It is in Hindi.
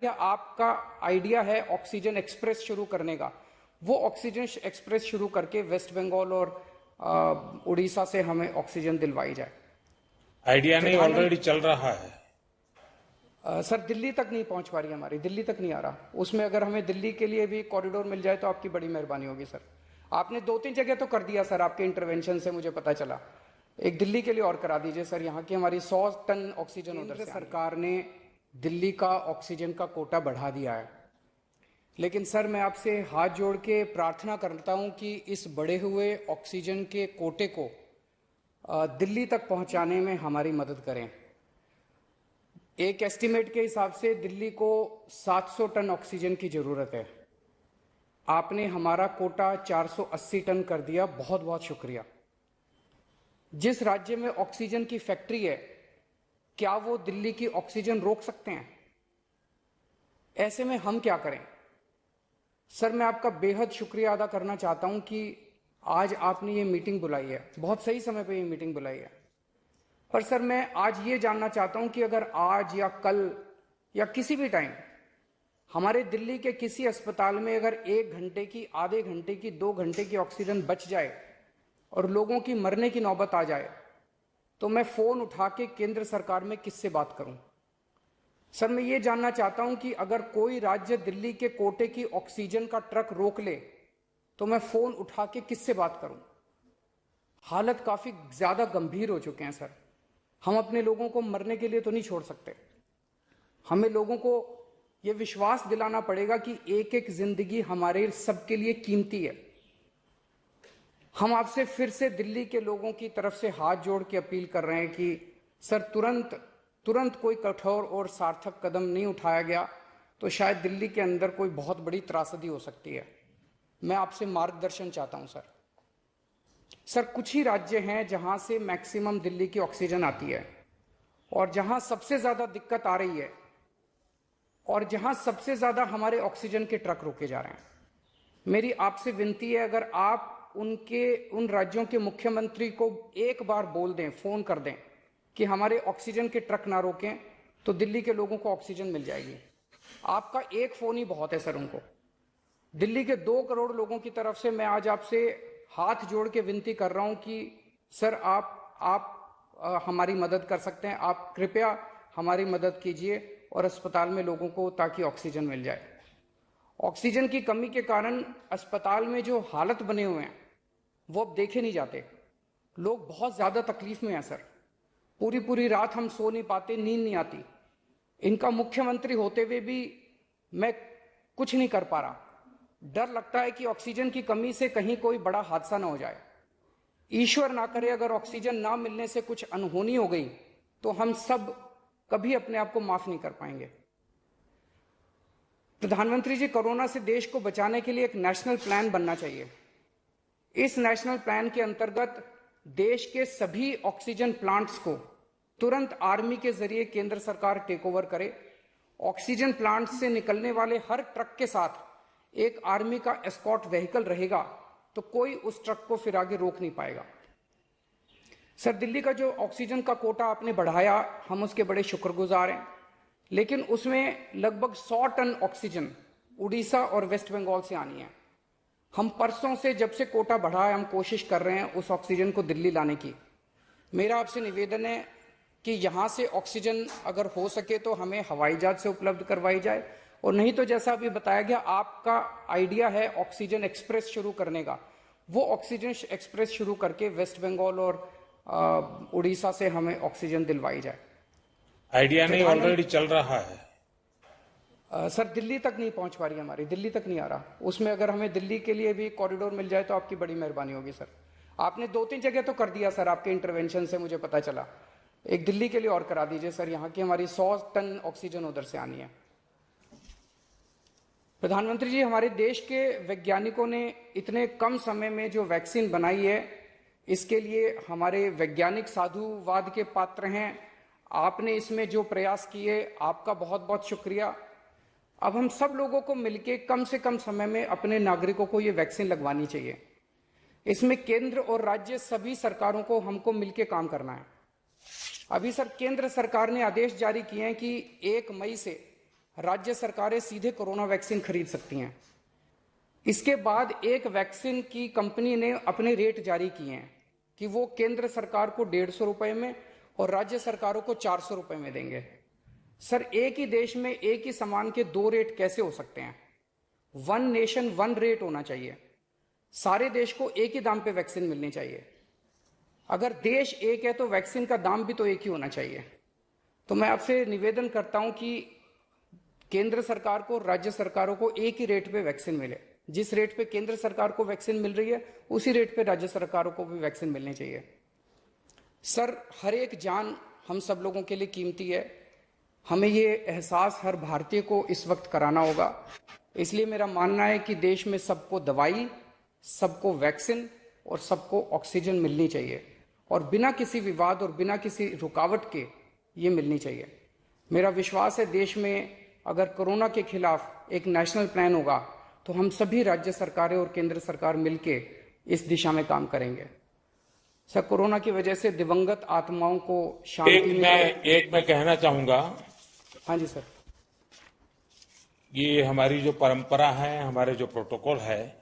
क्या आपका आइडिया है ऑक्सीजन एक्सप्रेस शुरू करने का? वो ऑक्सीजन एक्सप्रेस शुरू करके वेस्ट बंगाल और उड़ीसा से हमें ऑक्सीजन दिलवाई जाए। आइडिया नहीं, ऑलरेडी प्रधानमंत्री चल रहा है। सर, दिल्ली तक नहीं पहुंच पा रही हमारी, दिल्ली तक नहीं आ रहा। उसमें अगर हमें दिल्ली के लिए भी कॉरिडोर मिल जाए तो आपकी बड़ी मेहरबानी होगी सर। आपने 2-3 जगह तो कर दिया सर, आपके इंटरवेंशन से मुझे पता चला। एक दिल्ली के लिए और करा दीजिए सर, यहाँ की हमारी 100 टन ऑक्सीजन उधर से। सरकार ने दिल्ली का ऑक्सीजन का कोटा बढ़ा दिया है, लेकिन सर मैं आपसे हाथ जोड़ के प्रार्थना करता हूं कि इस बढ़े हुए ऑक्सीजन के कोटे को दिल्ली तक पहुंचाने में हमारी मदद करें। एक एस्टीमेट के हिसाब से दिल्ली को 700 टन ऑक्सीजन की जरूरत है। आपने हमारा कोटा 480 टन कर दिया, बहुत बहुत शुक्रिया। जिस राज्य में ऑक्सीजन की फैक्ट्री है, क्या वो दिल्ली की ऑक्सीजन रोक सकते हैं? ऐसे में हम क्या करें? सर मैं आपका बेहद शुक्रिया अदा करना चाहता हूं कि आज आपने ये मीटिंग बुलाई है, बहुत सही समय पे ये मीटिंग बुलाई है। पर सर मैं आज ये जानना चाहता हूं कि अगर आज या कल या किसी भी टाइम हमारे दिल्ली के किसी अस्पताल में अगर 1 घंटे की, आधे घंटे की, 2 घंटे की ऑक्सीजन बच जाए और लोगों की मरने की नौबत आ जाए, तो मैं फोन उठा के केंद्र सरकार में किससे बात करूं? सर मैं ये जानना चाहता हूं कि अगर कोई राज्य दिल्ली के कोटे की ऑक्सीजन का ट्रक रोक ले तो मैं फोन उठा के किससे बात करूं? हालत काफी ज्यादा गंभीर हो चुके हैं सर। हम अपने लोगों को मरने के लिए तो नहीं छोड़ सकते। हमें लोगों को यह विश्वास दिलाना पड़ेगा कि एक एक जिंदगी हमारे सबके लिए कीमती है। हम आपसे फिर से दिल्ली के लोगों की तरफ से हाथ जोड़ के अपील कर रहे हैं कि सर तुरंत कोई कठोर और सार्थक कदम नहीं उठाया गया तो शायद दिल्ली के अंदर कोई बहुत बड़ी त्रासदी हो सकती है। मैं आपसे मार्गदर्शन चाहता हूं सर। सर कुछ ही राज्य हैं जहां से मैक्सिमम दिल्ली की ऑक्सीजन आती है और जहां सबसे ज्यादा दिक्कत आ रही है और जहां सबसे ज्यादा हमारे ऑक्सीजन के ट्रक रोके जा रहे हैं। मेरी आपसे विनती है, अगर आप उन राज्यों के मुख्यमंत्री को एक बार बोल दें, फोन कर दें कि हमारे ऑक्सीजन के ट्रक ना रोकें, तो दिल्ली के लोगों को ऑक्सीजन मिल जाएगी। आपका एक फोन ही बहुत है सर उनको। दिल्ली के 2 करोड़ लोगों की तरफ से मैं आज आपसे हाथ जोड़ के विनती कर रहा हूं कि सर आप हमारी मदद कर सकते हैं। आप कृपया हमारी मदद कीजिए और अस्पताल में लोगों को ताकि ऑक्सीजन मिल जाए। ऑक्सीजन की कमी के कारण अस्पताल में जो हालत बने हुए हैं वो अब देखे नहीं जाते। लोग बहुत ज्यादा तकलीफ में हैं सर। पूरी रात हम सो नहीं पाते, नींद नहीं आती। इनका मुख्यमंत्री होते हुए भी मैं कुछ नहीं कर पा रहा। डर लगता है कि ऑक्सीजन की कमी से कहीं कोई बड़ा हादसा ना हो जाए। ईश्वर ना करे अगर ऑक्सीजन ना मिलने से कुछ अनहोनी हो गई तो हम सब कभी अपने आप को माफ नहीं कर पाएंगे। प्रधानमंत्री जी, कोरोना से देश को बचाने के लिए एक नेशनल प्लान बनना चाहिए। इस नेशनल प्लान के अंतर्गत देश के सभी ऑक्सीजन प्लांट्स को तुरंत आर्मी के जरिए केंद्र सरकार टेक ओवर करे। ऑक्सीजन प्लांट से निकलने वाले हर ट्रक के साथ एक आर्मी का एस्कॉर्ट व्हीकल रहेगा, तो कोई उस ट्रक को फिर आगे रोक नहीं पाएगा। सर दिल्ली का जो ऑक्सीजन का कोटा आपने बढ़ाया, हम उसके बड़े शुक्रगुजार हैं, लेकिन उसमें लगभग 100 टन ऑक्सीजन उड़ीसा और वेस्ट बंगाल से आनी है। हम परसों से, जब से कोटा बढ़ा है, हम कोशिश कर रहे हैं उस ऑक्सीजन को दिल्ली लाने की। मेरा आपसे निवेदन है कि यहां से ऑक्सीजन अगर हो सके तो हमें हवाई जहाज से उपलब्ध करवाई जाए, और नहीं तो जैसा अभी बताया गया आपका आइडिया है ऑक्सीजन एक्सप्रेस शुरू करने का, वो ऑक्सीजन एक्सप्रेस शुरू करके वेस्ट बंगाल और उड़ीसा से हमें ऑक्सीजन दिलवाई जाए। आइडिया नहीं, ऑलरेडी चल रहा है। सर दिल्ली तक नहीं पहुंच पा रही हमारी, दिल्ली तक नहीं आ रहा। उसमें अगर हमें दिल्ली के लिए भी कॉरिडोर मिल जाए तो आपकी बड़ी मेहरबानी होगी सर। आपने 2-3 जगह तो कर दिया सर, आपके इंटरवेंशन से मुझे पता चला। एक दिल्ली के लिए और करा दीजिए सर, यहाँ की हमारी 100 टन ऑक्सीजन उधर से आनी है। प्रधानमंत्री जी, हमारे देश के वैज्ञानिकों ने इतने कम समय में जो वैक्सीन बनाई है, इसके लिए हमारे वैज्ञानिक साधुवाद के पात्र हैं। आपने इसमें जो प्रयास किए, आपका बहुत बहुत शुक्रिया। अब हम सब लोगों को मिलकर कम से कम समय में अपने नागरिकों को ये वैक्सीन लगवानी चाहिए। इसमें केंद्र और राज्य सभी सरकारों को हमको मिलकर काम करना है। अभी सर केंद्र सरकार ने आदेश जारी किए हैं कि 1 मई से राज्य सरकारें सीधे कोरोना वैक्सीन खरीद सकती हैं। इसके बाद एक वैक्सीन की कंपनी ने अपने रेट जारी किए हैं कि वो केंद्र सरकार को 150 रुपए में और राज्य सरकारों को 400 रुपए में देंगे। सर, एक ही देश में एक ही सामान के दो रेट कैसे हो सकते हैं? वन नेशन वन रेट होना चाहिए। सारे देश को एक ही दाम पे वैक्सीन मिलनी चाहिए। अगर देश एक है तो वैक्सीन का दाम भी तो एक ही होना चाहिए। तो मैं आपसे निवेदन करता हूं कि केंद्र सरकार को, राज्य सरकारों को एक ही रेट पे वैक्सीन मिले। जिस रेट पे केंद्र सरकार को वैक्सीन मिल रही है उसी रेट पे राज्य सरकारों को भी वैक्सीन मिलनी चाहिए। सर, हर एक जान हम सब लोगों के लिए कीमती है। हमें ये एहसास हर भारतीय को इस वक्त कराना होगा। इसलिए मेरा मानना है कि देश में सबको दवाई, सबको वैक्सीन और सबको ऑक्सीजन मिलनी चाहिए और बिना किसी विवाद और बिना किसी रुकावट के ये मिलनी चाहिए। मेरा विश्वास है देश में अगर कोरोना के खिलाफ एक नेशनल प्लान होगा तो हम सभी राज्य सरकारें और केंद्र सरकार मिलके इस दिशा में काम करेंगे। सर, कोरोना की वजह से दिवंगत आत्माओं को शांति मिले। मैं कहना चाहूंगा। हाँ जी सर। ये हमारी जो परंपरा है, हमारे जो प्रोटोकॉल है,